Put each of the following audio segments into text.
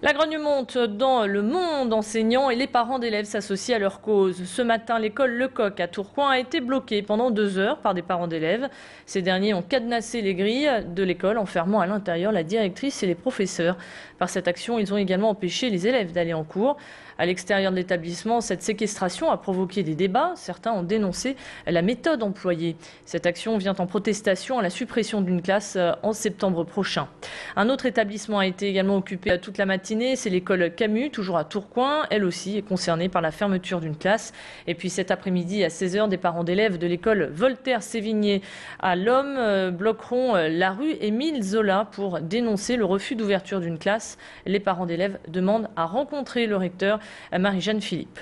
La grogne monte dans le monde enseignant et les parents d'élèves s'associent à leur cause. Ce matin, l'école Lecoq à Tourcoing a été bloquée pendant 2 heures par des parents d'élèves. Ces derniers ont cadenassé les grilles de l'école en fermant à l'intérieur la directrice et les professeurs. Par cette action, ils ont également empêché les élèves d'aller en cours. À l'extérieur de l'établissement, cette séquestration a provoqué des débats. Certains ont dénoncé la méthode employée. Cette action vient en protestation à la suppression d'une classe en septembre prochain. Un autre établissement a été également occupé toute la matinée. C'est l'école Camus, toujours à Tourcoing. Elle aussi est concernée par la fermeture d'une classe. Et puis cet après-midi, à 16 h, des parents d'élèves de l'école Voltaire-Sévigné à Lomme bloqueront la rue Émile Zola pour dénoncer le refus d'ouverture d'une classe. Les parents d'élèves demandent à rencontrer le recteur, Marie-Jeanne Philippe.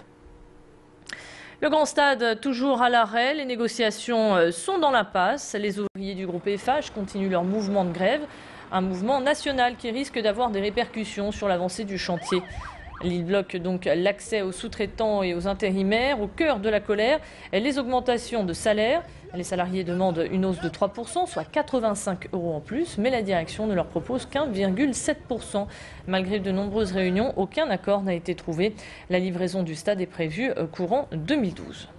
Le Grand Stade, toujours à l'arrêt. Les négociations sont dans l'impasse. Les ouvriers du groupe Eiffage continuent leur mouvement de grève. Un mouvement national qui risque d'avoir des répercussions sur l'avancée du chantier. Il bloque donc l'accès aux sous-traitants et aux intérimaires. Au cœur de la colère, les augmentations de salaire. Les salariés demandent une hausse de 3 %, soit 85 € en plus, mais la direction ne leur propose qu'1,7 %. Malgré de nombreuses réunions, aucun accord n'a été trouvé. La livraison du stade est prévue courant 2012.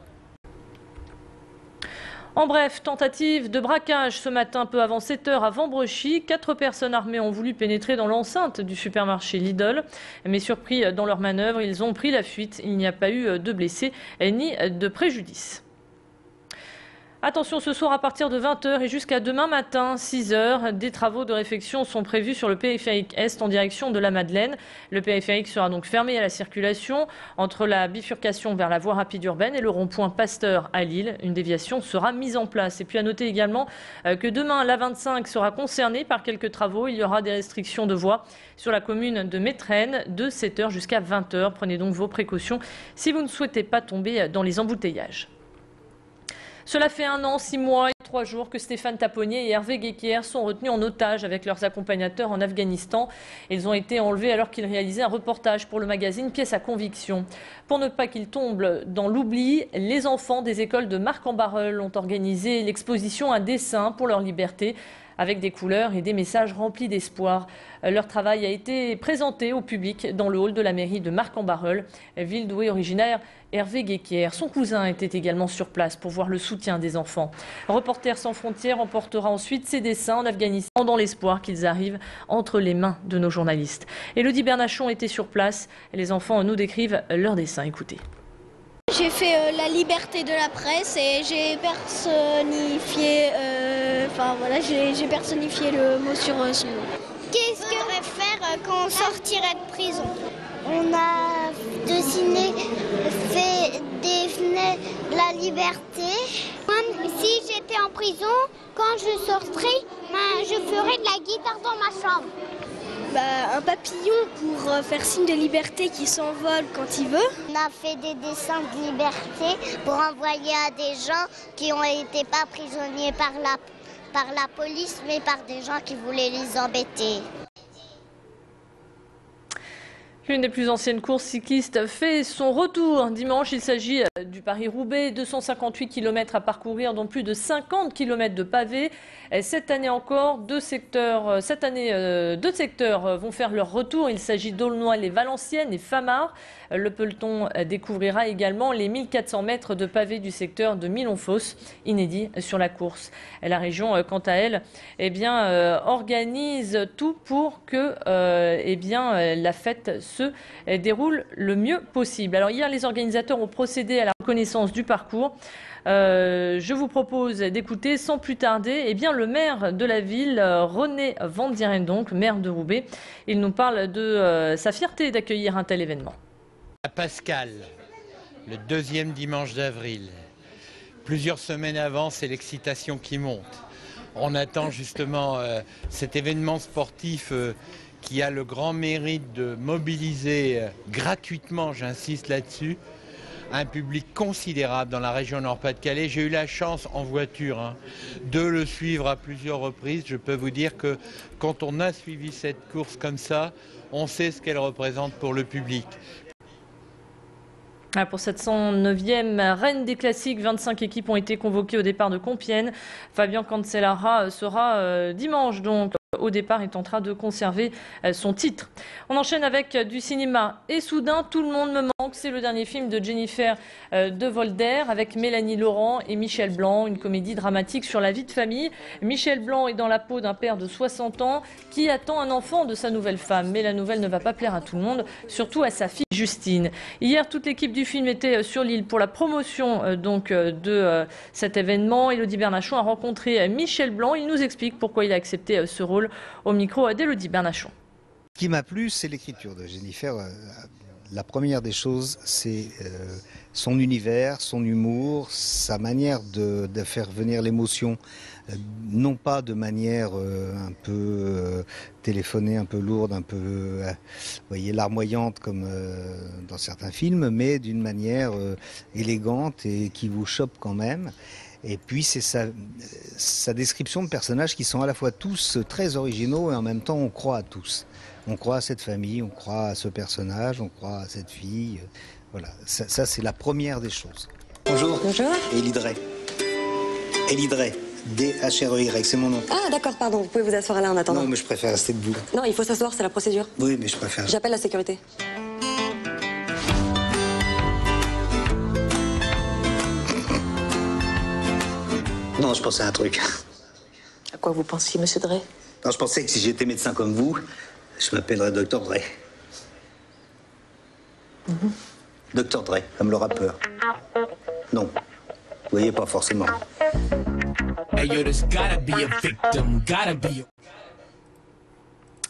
En bref, tentative de braquage ce matin peu avant 7 h à Vambrechy. 4 personnes armées ont voulu pénétrer dans l'enceinte du supermarché Lidl. Mais surpris dans leur manœuvre, ils ont pris la fuite. Il n'y a pas eu de blessés ni de préjudice. Attention, ce soir à partir de 20 h et jusqu'à demain matin 6 h, des travaux de réfection sont prévus sur le périphérique Est en direction de la Madeleine. Le périphérique sera donc fermé à la circulation entre la bifurcation vers la voie rapide urbaine et le rond-point Pasteur à Lille. Une déviation sera mise en place. Et puis à noter également que demain, la 25 sera concernée par quelques travaux. Il y aura des restrictions de voies sur la commune de Métrenne de 7 h jusqu'à 20 h. Prenez donc vos précautions si vous ne souhaitez pas tomber dans les embouteillages. Cela fait 1 an, 6 mois et 3 jours que Stéphane Taponnier et Hervé Guéquière sont retenus en otage avec leurs accompagnateurs en Afghanistan. Ils ont été enlevés alors qu'ils réalisaient un reportage pour le magazine Pièce à conviction. Pour ne pas qu'ils tombent dans l'oubli, les enfants des écoles de Marc-en-Barœul ont organisé l'exposition Un dessin pour leur liberté, avec des couleurs et des messages remplis d'espoir. Leur travail a été présenté au public dans le hall de la mairie de Marc-en-Barœul. Ville d'où est originaire Hervé Guéquière. Son cousin était également sur place pour voir le soutien des enfants. Reporters sans frontières emportera ensuite ses dessins en Afghanistan dans l'espoir qu'ils arrivent entre les mains de nos journalistes. Élodie Bernachon était sur place. Les enfants nous décrivent leurs dessins. Écoutez. J'ai fait la liberté de la presse et j'ai personnifié, j'ai personnifié le mot sur son nom. Qu'est-ce qu'on va faire quand on sortirait de prison? On a dessiné, dessiné la liberté. Même si j'étais en prison, quand je sortirais, je ferais de la guitare dans ma chambre. Un papillon pour faire signe de liberté qui s'envole quand il veut. On a fait des dessins de liberté pour envoyer à des gens qui ont été pas prisonniers par la police, mais par des gens qui voulaient les embêter. Une des plus anciennes courses cyclistes fait son retour. Dimanche, il s'agit du Paris-Roubaix. 258 km à parcourir, dont plus de 50 km de pavés. Cette année encore, deux secteurs vont faire leur retour. Il s'agit d'Aulnoy-les-Valenciennes et Famars. Le peloton découvrira également les 1400 mètres de pavés du secteur de Milonfosse, inédit sur la course. La région, quant à elle, organise tout pour que la fête se déroule le mieux possible. Alors hier, les organisateurs ont procédé à la reconnaissance du parcours. Je vous propose d'écouter sans plus tarder le maire de la ville, René Van Dierendonck, maire de Roubaix. Il nous parle de sa fierté d'accueillir un tel événement. À Pascal, le 2e dimanche d'avril. Plusieurs semaines avant, c'est l'excitation qui monte. On attend justement cet événement sportif qui a le grand mérite de mobiliser gratuitement, j'insiste là-dessus, un public considérable dans la région Nord-Pas-de-Calais. J'ai eu la chance en voiture de le suivre à plusieurs reprises. Je peux vous dire que quand on a suivi cette course comme ça, on sait ce qu'elle représente pour le public. Pour cette 109e Reine des Classiques, 25 équipes ont été convoquées au départ de Compiègne. Fabien Cancellara sera dimanche donc au départ est en train de conserver son titre. On enchaîne avec du cinéma et soudain tout le monde me manque. C'est le dernier film de Jennifer de Volder avec Mélanie Laurent et Michel Blanc, une comédie dramatique sur la vie de famille. Michel Blanc est dans la peau d'un père de 60 ans qui attend un enfant de sa nouvelle femme. Mais la nouvelle ne va pas plaire à tout le monde, surtout à sa fille Justine. Hier, toute l'équipe du film était sur l'île pour la promotion de cet événement. Élodie Bernachon a rencontré Michel Blanc. Il nous explique pourquoi il a accepté ce rôle au micro d'Élodie Bernachon. Ce qui m'a plu, c'est l'écriture de Jennifer. La première des choses, c'est son univers, son humour, sa manière de faire venir l'émotion, non pas de manière un peu téléphonée, un peu lourde, un peu vous voyez, larmoyante comme dans certains films, mais d'une manière élégante et qui vous chope quand même. Et puis c'est sa description de personnages qui sont à la fois tous très originaux et en même temps on croit à tous. On croit à cette famille, on croit à ce personnage, on croit à cette fille. Voilà, ça c'est la première des choses. Bonjour. Bonjour. Élie Drey. Élie Drey. D-H-R-E-Y, c'est mon nom. Ah d'accord, pardon, vous pouvez vous asseoir là en attendant. Non, mais je préfère rester debout. Non, il faut s'asseoir, c'est la procédure. Oui, mais je préfère. J'appelle la sécurité. Non, je pensais à un truc. À quoi vous pensiez, monsieur Drey? Non, je pensais que si j'étais médecin comme vous, je m'appellerais Dr Drey. Dr Drey, comme le rappeur. Non, vous voyez, pas forcément.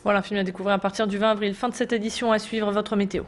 Voilà, un film à découvrir à partir du 20 avril. Fin de cette édition, à suivre votre météo.